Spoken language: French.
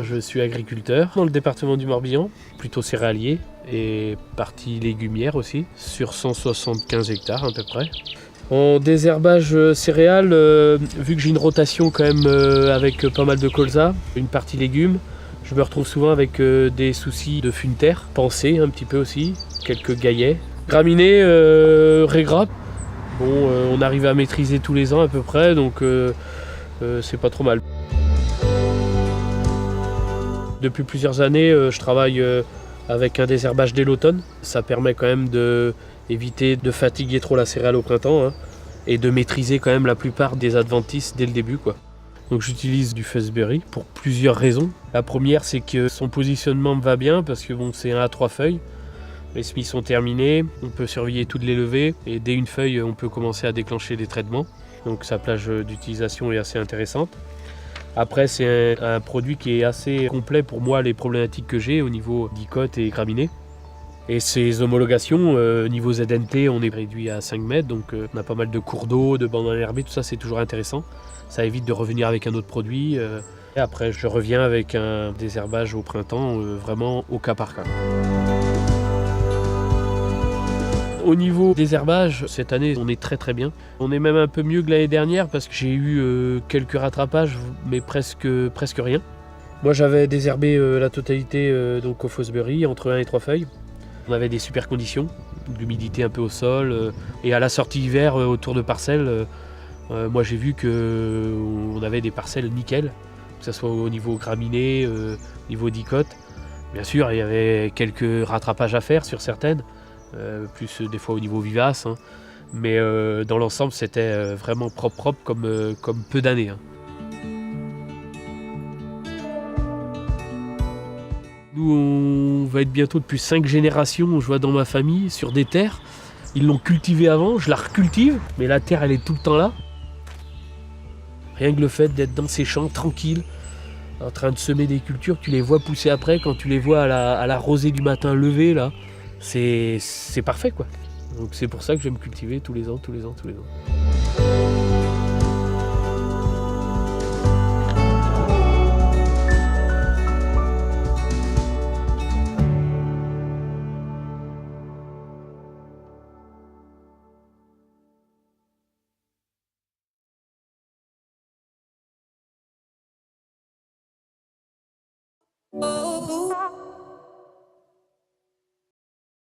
Je suis agriculteur dans le département du Morbihan, plutôt céréalier et partie légumière aussi, sur 175 hectares à peu près. En désherbage céréales, vu que j'ai une rotation quand même avec pas mal de colza, une partie légumes, je me retrouve souvent avec des soucis de fune terre, pensée un petit peu aussi, quelques gaillets. Graminées, raigrats. Bon, on arrive à maîtriser tous les ans à peu près, donc c'est pas trop mal. Depuis plusieurs années, je travaille avec un désherbage dès l'automne. Ça permet quand même d'éviter de fatiguer trop la céréale au printemps, hein, et de maîtriser quand même la plupart des adventices dès le début, quoi. Donc j'utilise du Fuzzberry pour plusieurs raisons. La première, c'est que son positionnement me va bien parce que bon, c'est 1 à 3 feuilles. Les semis sont terminés, on peut surveiller toutes les levées et dès une feuille, on peut commencer à déclencher des traitements. Donc sa plage d'utilisation est assez intéressante. Après, c'est un produit qui est assez complet pour moi, les problématiques que j'ai au niveau dicote et graminées. Et ces homologations, niveau ZNT, on est réduit à 5 mètres, donc on a pas mal de cours d'eau, de bandes enherbées, tout ça c'est toujours intéressant. Ça évite de revenir avec un autre produit. Et après, je reviens avec un désherbage au printemps, vraiment au cas par cas. Au niveau désherbage, cette année, on est très très bien. On est même un peu mieux que l'année dernière parce que j'ai eu quelques rattrapages, mais presque rien. Moi, j'avais désherbé la totalité donc au Fosbury, entre 1 et 3 feuilles. On avait des super conditions, l'humidité un peu au sol. Et à la sortie hiver, autour de parcelles, moi j'ai vu qu'on avait des parcelles nickel, que ce soit au niveau graminé, au niveau dicote. Bien sûr, il y avait quelques rattrapages à faire sur certaines, plus des fois au niveau vivace, hein. Mais dans l'ensemble, c'était vraiment propre comme peu d'années, hein. Nous, on va être bientôt depuis 5 générations, je vois dans ma famille, sur des terres. Ils l'ont cultivée avant, je la recultive, mais la terre, elle est tout le temps là. Rien que le fait d'être dans ces champs, tranquille, en train de semer des cultures, tu les vois pousser après, quand tu les vois à la rosée du matin levée, là, c'est parfait, quoi. Donc c'est pour ça que j'aime cultiver tous les ans, tous les ans, tous les ans. Oh.